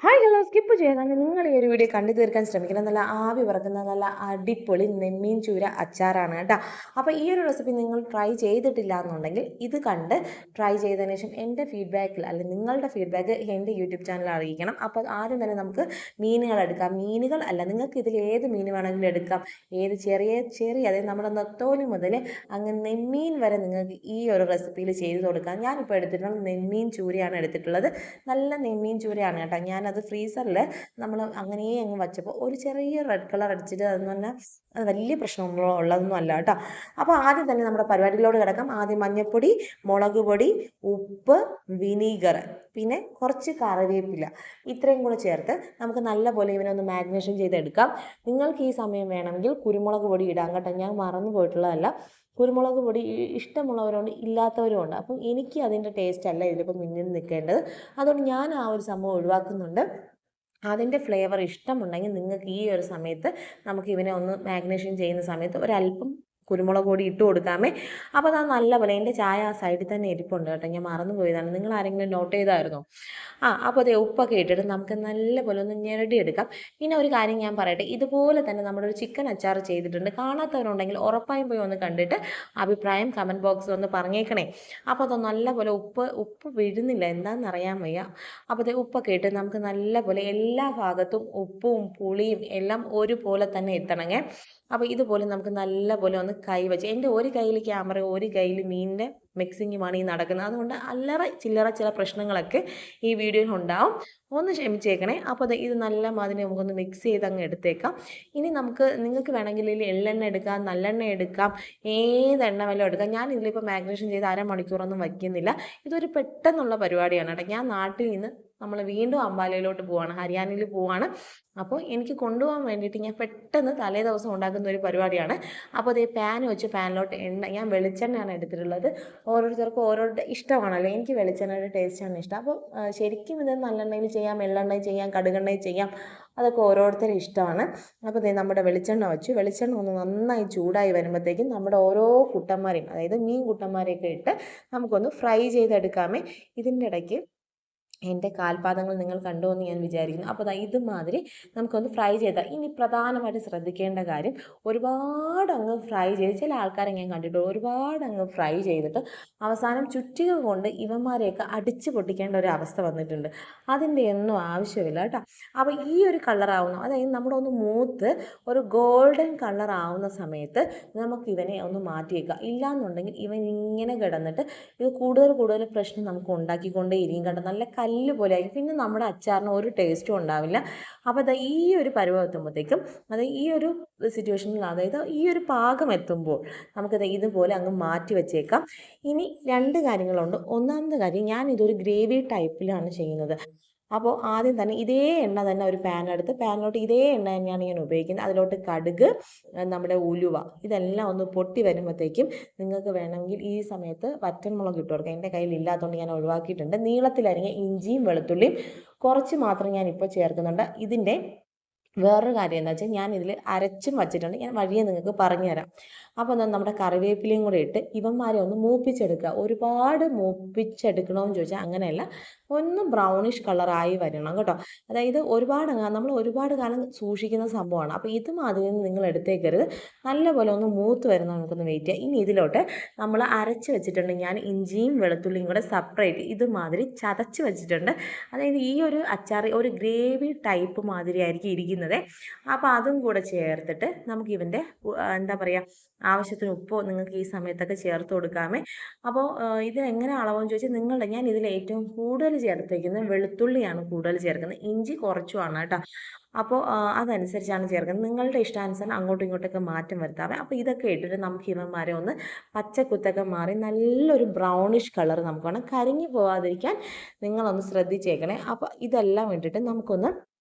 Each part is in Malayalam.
ഹായ് ഹലോ സ്കിപ്പ് ചെയ്യാതെ നിങ്ങൾ ഈ ഒരു വീഡിയോ കണ്ടു തീർക്കാൻ ശ്രമിക്കുന്നത് നല്ല ആവി പറക്കുന്ന നല്ല അടിപൊളി നെമ്മീൻ ചൂര അച്ചാറാണ് കേട്ടോ. അപ്പോൾ ഈ ഒരു റെസിപ്പി നിങ്ങൾ ട്രൈ ചെയ്തിട്ടില്ല എന്നുണ്ടെങ്കിൽ ഇത് കണ്ട് ട്രൈ ചെയ്തതിന് ശേഷം എൻ്റെ ഫീഡ്ബാക്കിൽ അല്ലെങ്കിൽ നിങ്ങളുടെ ഫീഡ്ബാക്ക് എൻ്റെ യൂട്യൂബ് ചാനൽ അറിയിക്കണം. അപ്പോൾ ആദ്യം തന്നെ നമുക്ക് മീനുകൾ എടുക്കാം. മീനുകൾ അല്ല, നിങ്ങൾക്ക് ഇതിൽ ഏത് മീൻ വേണമെങ്കിലും എടുക്കാം. ഏത് ചെറിയ ചെറിയ അതായത് നമ്മുടെ നെത്തോലി മുതൽ അങ്ങ് നെമ്മീൻ വരെ നിങ്ങൾക്ക് ഈ ഒരു റെസിപ്പിയിൽ ചെയ്ത് കൊടുക്കാം. ഞാനിപ്പോൾ എടുത്തിട്ടുള്ളത് നെമ്മീൻ ചൂരയാണ് എടുത്തിട്ടുള്ളത്. നല്ല നെമ്മീൻ ചൂരയാണ് കേട്ടോ. ഞാനത് ഫ്രീസറിൽ നമ്മൾ അങ്ങനെ അങ്ങ് വച്ചപ്പോൾ ഒരു ചെറിയ റെഡ് കളർ അടിച്ചിട്ട് അതെന്ന് പറഞ്ഞാൽ വലിയ പ്രശ്നമൊന്നും ഉള്ളതൊന്നും അല്ല കേട്ടോ. അപ്പോൾ ആദ്യം തന്നെ നമ്മുടെ പരിപാടികളോട് കിടക്കാം. ആദ്യം മഞ്ഞൾപ്പൊടി, മുളക് പൊടി, ഉപ്പ്, വിനീഗർ, പിന്നെ കുറച്ച് കറിവേപ്പില, ഇത്രയും കൂടെ ചേർത്ത് നമുക്ക് നല്ലപോലെ ഇവനെ ഒന്ന് മാരിനേഷൻ ചെയ്തെടുക്കാം. നിങ്ങൾക്ക് ഈ സമയം വേണമെങ്കിൽ കുരുമുളക് പൊടി ഇടാം കേട്ടോ. ഞാൻ മറന്നു പോയിട്ടുള്ളതല്ല. കുരുമുളക് പൊടി ഇഷ്ടമുള്ളവരുണ്ട്, ഇല്ലാത്തവരുമുണ്ട്. അപ്പം എനിക്ക് അതിൻ്റെ ടേസ്റ്റ് അല്ല ഇതിലിപ്പോൾ മുന്നിൽ നിൽക്കേണ്ടത്. അതുകൊണ്ട് ഞാൻ ആ ഒരു സംഭവം ഒഴിവാക്കുന്നുണ്ട്. അതിൻ്റെ ഫ്ലേവർ ഇഷ്ടമുണ്ടെങ്കിൽ നിങ്ങൾക്ക് ഈ ഒരു സമയത്ത് നമുക്ക് ഇവനെ ഒന്ന് മാഗ്നേഷൻ ചെയ്യുന്ന സമയത്ത് ഒരല്പം കുരുമുളക് പൊടി ഇട്ട് കൊടുക്കാമേ. അപ്പോൾ അത് നല്ലപോലെ എൻ്റെ ചായ ആ സൈഡിൽ തന്നെ ഇരിപ്പുണ്ട് കേട്ടോ. ഞാൻ മറന്നു പോയതാണ്. നിങ്ങൾ ആരെങ്കിലും നോട്ട് ചെയ്തായിരുന്നോ? അപ്പോൾ അതേ ഉപ്പൊക്കെ ഇട്ടിട്ട് നമുക്ക് നല്ലപോലെ ഒന്ന് ഞെരടിയെടുക്കാം. പിന്നെ ഒരു കാര്യം ഞാൻ പറയട്ടെ, ഇതുപോലെ തന്നെ നമ്മുടെ ഒരു ചിക്കൻ അച്ചാർ ചെയ്തിട്ടുണ്ട്. കാണാത്തവരുണ്ടെങ്കിൽ ഉറപ്പായും പോയി ഒന്ന് കണ്ടിട്ട് അഭിപ്രായം കമൻറ്റ് ബോക്സിൽ ഒന്ന് പറഞ്ഞേക്കണേ. അപ്പോൾ അത് നല്ലപോലെ ഉപ്പ് വീഴുന്നില്ല, എന്താണെന്നറിയാൻ വയ്യ. അപ്പോൾ അതേ ഉപ്പൊക്കെ ഇട്ട് നമുക്ക് നല്ലപോലെ എല്ലാ ഭാഗത്തും ഉപ്പും പുളിയും എല്ലാം ഒരുപോലെ തന്നെ എത്തണങ്ങേ. അപ്പോൾ ഇതുപോലെ നമുക്ക് നല്ലപോലെ ഒന്ന് കൈ വെച്ച്, എൻ്റെ ഒരു കയ്യിൽ ക്യാമറ ഒരു കയ്യിൽ മീനിൻ്റെ മിക്സിങ്ങുമാണ് ഈ നടക്കുന്നത്. അതുകൊണ്ട് അല്ലറ ചില്ലറ ചില പ്രശ്നങ്ങളൊക്കെ ഈ വീഡിയോയിൽ ഉണ്ടാവും. ഒന്ന് ക്ഷമിച്ചേക്കണേ. അപ്പോൾ ഇത് നല്ല മാതിരി നമുക്കൊന്ന് മിക്സ് ചെയ്ത് അങ്ങ് എടുത്തേക്കാം. ഇനി നിങ്ങൾക്ക് വേണമെങ്കിൽ ഇതിൽ എള്ളെണ്ണ എടുക്കാം, നല്ലെണ്ണ എടുക്കാം, ഏതെണ്ണ വല്ലതും എടുക്കാം. ഞാൻ ഇതിലിപ്പോൾ മാഗ്നേഷൻ ചെയ്ത് അരമണിക്കൂറൊന്നും വയ്ക്കുന്നില്ല. ഇതൊരു പെട്ടെന്നുള്ള പരിപാടിയാണ് കേട്ടോ. ഞാൻ നാട്ടിൽ നിന്ന് നമ്മൾ വീണ്ടും അംബാലയിലോട്ട് പോവാണ്, ഹരിയാനയിൽ പോവാണ്. അപ്പോൾ എനിക്ക് കൊണ്ടുപോകാൻ വേണ്ടിയിട്ട് ഞാൻ പെട്ടെന്ന് തലേ ദിവസം ഉണ്ടാക്കുന്ന ഒരു പരിപാടിയാണ്. അപ്പോൾ അതേ പാൻ വെച്ച് പാനിലോട്ട് എണ്ണ, ഞാൻ വെളിച്ചെണ്ണയാണ് എടുത്തിട്ടുള്ളത്. ഓരോരുത്തർക്കും ഓരോരുടെ ഇഷ്ടമാണല്ലോ. എനിക്ക് വെളിച്ചെണ്ണയുടെ ടേസ്റ്റാണ് ഇഷ്ടം. അപ്പോൾ ശരിക്കും ഇത് നല്ലെണ്ണയിൽ ചെയ്യാം, എള്ളെണ്ണയിൽ ചെയ്യാം, കടുകെണ്ണയിൽ ചെയ്യാം, അതൊക്കെ ഓരോരുത്തരും ഇഷ്ടമാണ്. അപ്പോൾ ദേ നമ്മുടെ വെളിച്ചെണ്ണ വെച്ചു. വെളിച്ചെണ്ണ ഒന്ന് നന്നായി ചൂടായി വരുമ്പോഴത്തേക്കും നമ്മുടെ ഓരോ കുട്ടന്മാരെയും, അതായത് മീൻ കുട്ടന്മാരെയൊക്കെ ഇട്ട് നമുക്കൊന്ന് ഫ്രൈ ചെയ്തെടുക്കാമേ. ഇതിൻ്റെ ഇടയ്ക്ക് എൻ്റെ കാൽപാദങ്ങൾ നിങ്ങൾ കണ്ടു എന്ന് ഞാൻ വിചാരിക്കുന്നു. അപ്പോൾ ഇതുമാതിരി നമുക്കൊന്ന് ഫ്രൈ ചെയ്താൽ, ഇനി പ്രധാനമായിട്ട് ശ്രദ്ധിക്കേണ്ട കാര്യം, ഒരുപാട് അങ്ങ് ഫ്രൈ ചെയ്ത്, ചില ആൾക്കാരെ ഞാൻ കണ്ടിട്ടുണ്ട് ഒരുപാട് അങ്ങ് ഫ്രൈ ചെയ്തിട്ട് അവസാനം ചുറ്റിക കൊണ്ട് ഇവന്മാരെയൊക്കെ അടിച്ച് പൊട്ടിക്കേണ്ട ഒരു അവസ്ഥ വന്നിട്ടുണ്ട്. അതിൻ്റെ ഒന്നും ആവശ്യമില്ല കേട്ടോ. അപ്പോൾ ഈ ഒരു കളറാവുന്നു, അതായത് നമ്മുടെ ഒന്ന് മൂത്ത് ഒരു ഗോൾഡൻ കളർ ആവുന്ന സമയത്ത് നമുക്ക് ഇവനെ ഒന്ന് മാറ്റി വയ്ക്കുക. ഇല്ലയെന്നുണ്ടെങ്കിൽ ഇവൻ ഇങ്ങനെ കിടന്നിട്ട് ഇത് കൂടുതൽ പ്രശ്നം നമുക്ക് ഉണ്ടാക്കിക്കൊണ്ടേ ഇരിക്കും കേട്ടോ. നല്ല കല്ല് പോലെ ആയി, പിന്നെ നമ്മുടെ അച്ചാറിന് ഒരു ടേസ്റ്റും ഉണ്ടാവില്ല. അപ്പോൾ ഈ ഒരു പരുവം എത്തുമ്പോഴത്തേക്കും, ഈ ഒരു സിറ്റുവേഷനിൽ, അതായത് ഈ ഒരു പാകം എത്തുമ്പോൾ നമുക്കത് ഇതുപോലെ അങ്ങ് മാറ്റി വെച്ചേക്കാം. ഇനി രണ്ട് കാര്യങ്ങളുണ്ട്. ഒന്നാമത്തെ കാര്യം, ഞാൻ ഇതൊരു ഗ്രേവി ടൈപ്പിലാണ് ചെയ്യുന്നത്. അപ്പോൾ ആദ്യം തന്നെ ഇതേ എണ്ണ തന്നെ ഒരു പാനെടുത്ത്, പാനിലോട്ട് ഇതേ എണ്ണ തന്നെയാണ് ഞാൻ ഉപയോഗിക്കുന്നത്. അതിലോട്ട് കടുക്, നമ്മുടെ ഉലുവ, ഇതെല്ലാം ഒന്ന് പൊട്ടി വരുമ്പോഴത്തേക്കും നിങ്ങൾക്ക് വേണമെങ്കിൽ ഈ സമയത്ത് വറ്റൻമുളക് ഇട്ട് കൊടുക്കാം. എൻ്റെ കയ്യിൽ ഇല്ലാത്തതുകൊണ്ട് ഞാൻ ഒഴിവാക്കിയിട്ടുണ്ട്. നീളത്തിലരിഞ്ഞ ഇഞ്ചിയും വെളുത്തുള്ളിയും കുറച്ച് മാത്രം ഞാൻ ഇപ്പോൾ ചേർക്കുന്നുണ്ട്. ഇതിൻ്റെ വേറൊരു കാര്യം എന്താ വെച്ചാൽ, ഞാൻ ഇതിൽ അരച്ചും വച്ചിട്ടുണ്ട്. ഞാൻ വഴിയെ നിങ്ങൾക്ക് പറഞ്ഞുതരാം. അപ്പോൾ നമ്മുടെ കറിവേപ്പിലയും കൂടെ ഇട്ട് ഇവന്മാരെ ഒന്ന് മൂപ്പിച്ചെടുക്കുക. ഒരുപാട് മൂപ്പിച്ചെടുക്കണമെന്ന് ചോദിച്ചാൽ അങ്ങനെയല്ല, ഒന്ന് ബ്രൗണിഷ് കളറായി വരണം കേട്ടോ. അതായത് നമ്മൾ ഒരുപാട് കാലം സൂക്ഷിക്കുന്ന സംഭവമാണ്. അപ്പോൾ ഇതുമാതിരി നിങ്ങൾ എടുത്തേക്കരുത്. നല്ലപോലെ ഒന്ന് മൂത്ത് വരുന്ന നമുക്കൊന്ന് വെയിറ്റ് ചെയ്യാം. ഇനി ഇതിലോട്ട് നമ്മൾ അരച്ച് വെച്ചിട്ടുണ്ട്, ഞാൻ ഇഞ്ചിയും വെളുത്തുള്ളിയും കൂടെ സെപ്പറേറ്റ് ഇതുമാതിരി ചതച്ച് വെച്ചിട്ടുണ്ട്. അതായത് ഈ ഒരു അച്ചാർ ഒരു ഗ്രേവി ടൈപ്പ് മാതിരി ആയിരിക്കും ഇരിക്കുന്നത്. അപ്പോൾ അതും കൂടെ ചേർത്തിട്ട് നമുക്ക് ഇവൻ്റെ എന്താ പറയുക, ആവശ്യത്തിന് ഉപ്പോ നിങ്ങൾക്ക് ഈ സമയത്തൊക്കെ ചേർത്ത് കൊടുക്കാമേ. അപ്പോൾ ഇതിനെങ്ങനെ അളവെന്ന് ചോദിച്ചാൽ, ഞാൻ ഇതിൽ ഏറ്റവും കൂടുതൽ ചേർത്തേക്കുന്നത് വെളുത്തുള്ളിയാണ് കൂടുതൽ ചേർക്കുന്നത്, ഇഞ്ചി കുറച്ചുമാണ് കേട്ടോ. അപ്പോൾ അതനുസരിച്ചാണ് ചേർക്കുന്നത്. നിങ്ങളുടെ ഇഷ്ടാനുസരണം അങ്ങോട്ടും ഇങ്ങോട്ടൊക്കെ മാറ്റം വരുത്താമേ. അപ്പോൾ ഇതൊക്കെ ഇട്ടിട്ട് നമുക്ക് ഇവന്മാരെ ഒന്ന് പച്ചക്കുത്തൊക്കെ മാറി നല്ലൊരു ബ്രൗണിഷ് കളർ നമുക്ക് വേണം. കരിഞ്ഞു പോകാതിരിക്കാൻ നിങ്ങളൊന്ന് ശ്രദ്ധിച്ചേക്കണേ. അപ്പോൾ ഇതെല്ലാം ഇട്ടിട്ട് നമുക്കൊന്ന്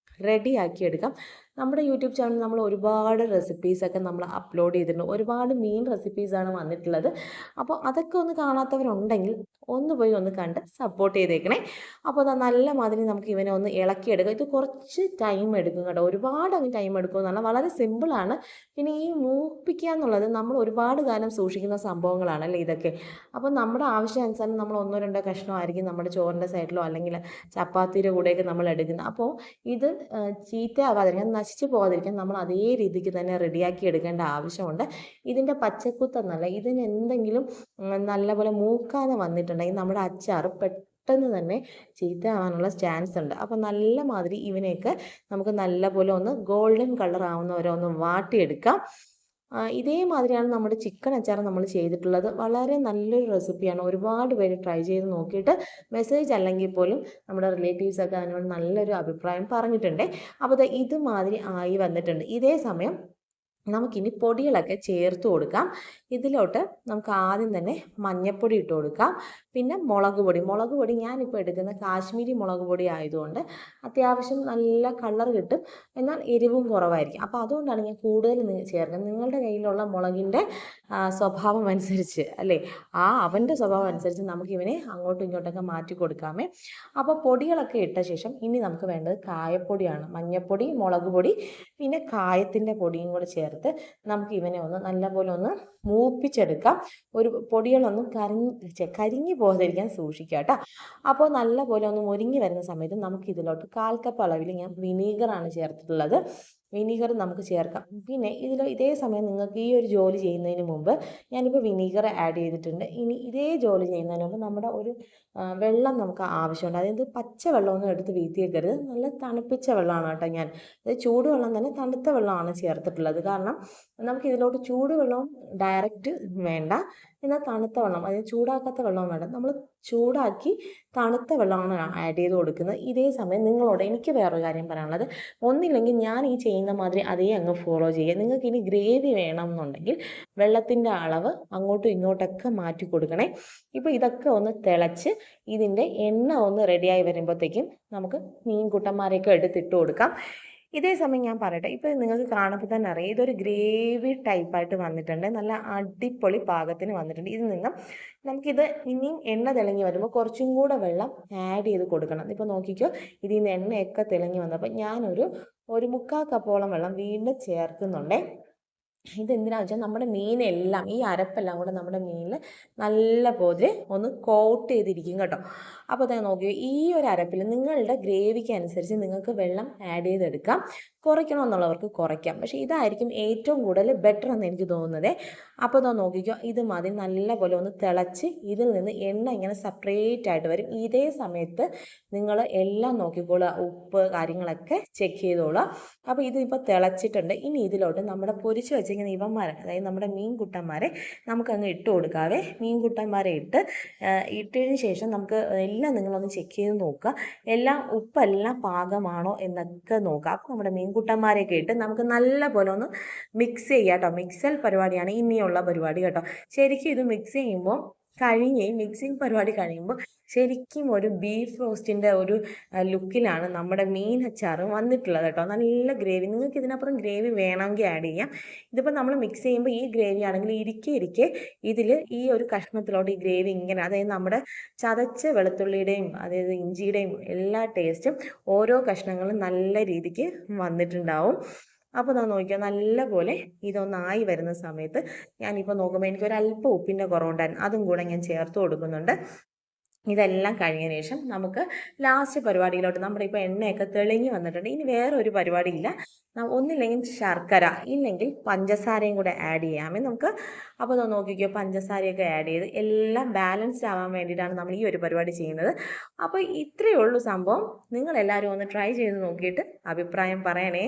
റെഡിയാക്കിയെടുക്കാം. നമ്മുടെ യൂട്യൂബ് ചാനലിൽ നമ്മൾ ഒരുപാട് റെസിപ്പീസൊക്കെ നമ്മൾ അപ്ലോഡ് ചെയ്തിട്ടുണ്ട്. ഒരുപാട് മീൻ റെസിപ്പീസാണ് വന്നിട്ടുള്ളത്. അപ്പോൾ അതൊക്കെ ഒന്ന് കാണാത്തവരുണ്ടെങ്കിൽ ഒന്ന് പോയി ഒന്ന് കണ്ട് സപ്പോർട്ട് ചെയ്തേക്കണേ. അപ്പോൾ അത് നല്ല മാതിരി നമുക്ക് ഇവനെ ഒന്ന് ഇളക്കിയെടുക്കാം. ഇത് കുറച്ച് ടൈം എടുക്കും കേട്ടോ, ഒരുപാട് അങ്ങ് ടൈം എടുക്കുമെന്നല്ല, വളരെ സിമ്പിളാണ്. പിന്നെ ഈ മൂപ്പിക്കുക എന്നുള്ളത് നമ്മൾ ഒരുപാട് കാലം സൂക്ഷിക്കുന്ന സംഭവങ്ങളാണല്ലേ ഇതൊക്കെ. അപ്പോൾ നമ്മുടെ ആവശ്യാനുസരണം നമ്മൾ 1-2 കഷ്ണമായിരിക്കും നമ്മുടെ ചോറിൻ്റെ സൈഡിലോ അല്ലെങ്കിൽ ചപ്പാത്തിയുടെ കൂടെയൊക്കെ നമ്മൾ എടുക്കുന്നത്. അപ്പോൾ ഇത് ചീത്തയാവാതിരിക്കാൻ, നശിച്ചു പോകാതിരിക്കാൻ നമ്മൾ അതേ രീതിക്ക് തന്നെ റെഡിയാക്കി എടുക്കേണ്ട ആവശ്യമുണ്ട്. ഇതിൻ്റെ പച്ചക്കുത്തെന്നല്ല, ഇതിന് എന്തെങ്കിലും നല്ലപോലെ മൂക്കാതെ വന്നിട്ടുണ്ടെങ്കിൽ നമ്മുടെ അച്ചാർ പെട്ടെന്ന് തന്നെ ചീത്തയാവാനുള്ള ചാൻസ് ഉണ്ട്. അപ്പോൾ നല്ല മാതിരി ഇവനെയൊക്കെ നമുക്ക് നല്ലപോലെ ഒന്ന് ഗോൾഡൻ കളർ ആവുന്നവരെ ഒന്ന് വാട്ടിയെടുക്കാം. ഇതേമാതിരിയാണ് നമ്മുടെ ചിക്കൻ അച്ചാർ നമ്മൾ ചെയ്തിട്ടുള്ളത്. വളരെ നല്ലൊരു റെസിപ്പിയാണ്. ഒരുപാട് പേര് ട്രൈ ചെയ്ത് നോക്കിയിട്ട് മെസ്സേജ് അല്ലെങ്കിൽ പോലും നമ്മുടെ റിലേറ്റീവ്സൊക്കെ അതിനോട് നല്ലൊരു അഭിപ്രായം പറഞ്ഞിട്ടുണ്ട്. അപ്പോൾ ഇതുമാതിരി ആയി വന്നിട്ടുണ്ട്. ഇതേ സമയം നമുക്കിനി പൊടികളൊക്കെ ചേർത്ത് കൊടുക്കാം. ഇതിലോട്ട് നമുക്ക് ആദ്യം തന്നെ മഞ്ഞൾപ്പൊടി ഇട്ട് കൊടുക്കാം. പിന്നെ മുളക് പൊടി ഞാനിപ്പോൾ എടുക്കുന്ന കാശ്മീരി മുളക് പൊടി ആയതുകൊണ്ട് അത്യാവശ്യം നല്ല കളർ കിട്ടും, എന്നാൽ എരിവും കുറവായിരിക്കും. അപ്പോൾ അതുകൊണ്ടാണ് ഞാൻ കൂടുതൽ ചേർക്കുന്നത്. നിങ്ങളുടെ കയ്യിലുള്ള മുളകിൻ്റെ സ്വഭാവം അനുസരിച്ച് അല്ലേ, അവൻ്റെ സ്വഭാവം അനുസരിച്ച് നമുക്കിവനെ അങ്ങോട്ടും ഇങ്ങോട്ടൊക്കെ മാറ്റി കൊടുക്കാമേ. അപ്പോൾ പൊടികളൊക്കെ ഇട്ട ശേഷം ഇനി നമുക്ക് വേണ്ടത് കായപ്പൊടിയാണ്. മഞ്ഞൾപ്പൊടി, മുളക് പൊടി, പിന്നെ കായത്തിൻ്റെ പൊടിയും കൂടെ ചേർത്ത് നമുക്ക് ഇവനെ ഒന്ന് നല്ലപോലെ ഒന്ന് മൂപ്പിച്ചെടുക്കാം. ഒരു പൊടികളൊന്നും കരിഞ്ഞു പോകാതിരിക്കാൻ സൂക്ഷിക്കുക കേട്ടോ. അപ്പോൾ നല്ലപോലെ ഒന്ന് മൊരിഞ്ഞ് വരുന്ന സമയത്ത് നമുക്ക് ഇതിലോട്ട് 1/4 കപ്പ് അളവിൽ ഞാൻ വിനീഗറാണ് ചേർത്തിട്ടുള്ളത്. വിനീഗർ നമുക്ക് ചേർക്കാം. പിന്നെ ഇതേ സമയം നിങ്ങൾക്ക് ഈ ഒരു ജോലി ചെയ്യുന്നതിന് മുമ്പ് ഞാനിപ്പോൾ വിനീഗർ ആഡ് ചെയ്തിട്ടുണ്ട്. ഇനി ഇതേ ജോലി ചെയ്യുന്നതിന് മുമ്പ് നമ്മുടെ ഒരു വെള്ളം നമുക്ക് ആവശ്യമുണ്ട്. അതായത് പച്ച വെള്ളമൊന്നും എടുത്ത് വീത്തിയേക്കരുത്, നല്ല തണുപ്പിച്ച വെള്ളമാണ് കേട്ടോ ഞാൻ. അത് ചൂടുവെള്ളം തന്നെ, തണുത്ത വെള്ളമാണ് ചേർത്തിട്ടുള്ളത്. കാരണം നമുക്ക് ഇതിലോട്ട് ചൂടുവെള്ളവും ഡയറക്റ്റ് വേണ്ട, എന്നാൽ തണുത്ത വെള്ളം, അതായത് ചൂടാക്കാത്ത വെള്ളവും വേണ്ട, നമ്മൾ ചൂടാക്കി തണുത്ത വെള്ളമാണ് ആഡ് ചെയ്ത് കൊടുക്കുന്നത്. ഇതേ സമയം നിങ്ങളോട് എനിക്ക് വേറൊരു കാര്യം പറയാനുള്ളത്, ഒന്നില്ലെങ്കിൽ ഞാൻ ഈ ചെയ്യുന്ന മാതിരി അതേ അങ്ങ് ഫോളോ ചെയ്യുക. നിങ്ങൾക്ക് ഇനി ഗ്രേവി വേണം എന്നുണ്ടെങ്കിൽ വെള്ളത്തിൻ്റെ അളവ് അങ്ങോട്ടും ഇങ്ങോട്ടൊക്കെ മാറ്റി കൊടുക്കണേ. ഇപ്പോൾ ഇതൊക്കെ ഒന്ന് തിളച്ച് ഇതിൻ്റെ എണ്ണ ഒന്ന് റെഡിയായി വരുമ്പോഴത്തേക്കും നമുക്ക് മീൻകുട്ടന്മാരെയൊക്കെ എടുത്തിട്ട് കൊടുക്കാം. ഇതേ സമയം ഞാൻ പറയട്ടെ, ഇപ്പോൾ നിങ്ങൾക്ക് കാണുമ്പോൾ തന്നെ അറിയാം, ഇതൊരു ഗ്രേവി ടൈപ്പായിട്ട് വന്നിട്ടുണ്ട്, നല്ല അടിപൊളി പാകത്തിന് വന്നിട്ടുണ്ട്. നമുക്കിത് ഇനിയും എണ്ണ തിളങ്ങി വരുമ്പോൾ കുറച്ചും കൂടെ വെള്ളം ആഡ് ചെയ്ത് കൊടുക്കണം. ഇപ്പോൾ നോക്കിക്കോ, ഇതിൽ നിന്ന് എണ്ണയൊക്കെ തിളങ്ങി വന്നപ്പോൾ ഞാനൊരു 1/4 കപ്പോളം വെള്ളം വീണ്ടും ചേർക്കുന്നുണ്ടേ. ഇതെന്തിനാണെന്ന് വെച്ചാൽ നമ്മുടെ മീനെല്ലാം, ഈ അരപ്പെല്ലാം കൂടെ നമ്മുടെ മീനിൽ നല്ല പോലെ ഒന്ന് കോട്ട് ചെയ്തിരിക്കും കേട്ടോ. അപ്പോൾ തന്നെ നോക്കിയോ, ഈ ഒരു അരപ്പിൽ നിങ്ങളുടെ ഗ്രേവിക്ക് അനുസരിച്ച് നിങ്ങൾക്ക് വെള്ളം ആഡ് ചെയ്തെടുക്കാം. കുറയ്ക്കണമെന്നുള്ളവർക്ക് കുറയ്ക്കാം, പക്ഷേ ഇതായിരിക്കും ഏറ്റവും കൂടുതൽ ബെറ്റർ എന്ന് എനിക്ക് തോന്നുന്നത്. അപ്പോൾ ഇതാ നോക്കിക്കോ, ഇത് മതി. നല്ല പോലെ ഒന്ന് തിളച്ച് ഇതിൽ നിന്ന് എണ്ണ ഇങ്ങനെ സെപ്പറേറ്റ് ആയിട്ട് വരും. ഇതേ സമയത്ത് നിങ്ങൾ എല്ലാം നോക്കിക്കോളുക, ഉപ്പ് കാര്യങ്ങളൊക്കെ ചെക്ക് ചെയ്തോളുക. അപ്പോൾ ഇതിപ്പോൾ തിളച്ചിട്ടുണ്ട്. ഇനി ഇതിലോട്ട് നമ്മുടെ പൊരിച്ച് വെച്ചിരിക്കുന്ന ഇവന്മാരെ, അതായത് നമ്മുടെ മീൻകുട്ടന്മാരെ നമുക്കങ്ങ് ഇട്ട് കൊടുക്കാവേ. മീൻകുട്ടന്മാരെ ഇട്ടതിന് ശേഷം നമുക്ക് എല്ലാം നിങ്ങളൊന്ന് ചെക്ക് ചെയ്ത് നോക്കുക, ഉപ്പെല്ലാം പാകമാണോ എന്നൊക്കെ നോക്കുക. അപ്പോൾ നമ്മുടെ മീൻകുട്ടന്മാരെയൊക്കെ ഇട്ട് നമുക്ക് നല്ല പോലെ ഒന്ന് മിക്സ് ചെയ്യുക കേട്ടോ. മിക്സൽ പരിപാടിയാണ് ഇനിയുള്ള പരിപാടി കേട്ടോ. ശരിക്കും ഇത് മിക്സ് ചെയ്യുമ്പോൾ മിക്സിങ് പരിപാടി കഴിയുമ്പോൾ ശരിക്കും ഒരു ബീഫ് റോസ്റ്റിൻ്റെ ഒരു ലുക്കിലാണ് നമ്മുടെ മീൻ അച്ചാർ വന്നിട്ടുള്ളത് കേട്ടോ. നല്ല ഗ്രേവി, നിങ്ങൾക്ക് ഇതിനപ്പുറം ഗ്രേവി വേണമെങ്കിൽ ആഡ് ചെയ്യാം. ഇതിപ്പോൾ നമ്മൾ മിക്സ് ചെയ്യുമ്പോൾ ഈ ഗ്രേവി ആണെങ്കിൽ ഇരിക്കെ ഇതിൽ ഈ ഒരു കഷ്ണത്തിലോട്ട് ഈ ഗ്രേവി ഇങ്ങനെ, അതായത് നമ്മുടെ ചതച്ച വെളുത്തുള്ളിയുടെയും അതായത് ഇഞ്ചിയുടെയും എല്ലാ ടേസ്റ്റും ഓരോ കഷ്ണങ്ങളും നല്ല രീതിക്ക് വന്നിട്ടുണ്ടാവും. അപ്പോൾ ഞാൻ നോക്കിയാൽ നല്ല പോലെ ഇതൊന്നായി വരുന്ന സമയത്ത് ഞാനിപ്പോൾ നോക്കുമ്പോൾ എനിക്കൊരല്പം ഉപ്പിൻ്റെ കുറവുണ്ടായിരുന്നു, അതും കൂടെ ഞാൻ ചേർത്ത് കൊടുക്കുന്നുണ്ട്. ഇതെല്ലാം കഴിഞ്ഞതിന് ശേഷം നമുക്ക് ലാസ്റ്റ് പരിപാടിയിലോട്ട്, നമ്മുടെ ഇപ്പോൾ എണ്ണയൊക്കെ തെളിഞ്ഞ് വന്നിട്ടുണ്ട്. ഇനി വേറെ ഒരു പരിപാടിയില്ല, ഒന്നില്ലെങ്കിൽ ശർക്കര ഇല്ലെങ്കിൽ പഞ്ചസാരയും കൂടെ ആഡ് ചെയ്യാമേ നമുക്ക്. അപ്പോൾ അത് നോക്കിക്കോ, പഞ്ചസാരയൊക്കെ ആഡ് ചെയ്ത് എല്ലാം ബാലൻസ്ഡ് ആവാൻ വേണ്ടിയിട്ടാണ് നമ്മൾ ഈ ഒരു പരിപാടി ചെയ്യുന്നത്. അപ്പോൾ ഇത്രയേ ഉള്ളൂ സംഭവം. നിങ്ങളെല്ലാവരും ഒന്ന് ട്രൈ ചെയ്ത് നോക്കിയിട്ട് അഭിപ്രായം പറയണേ.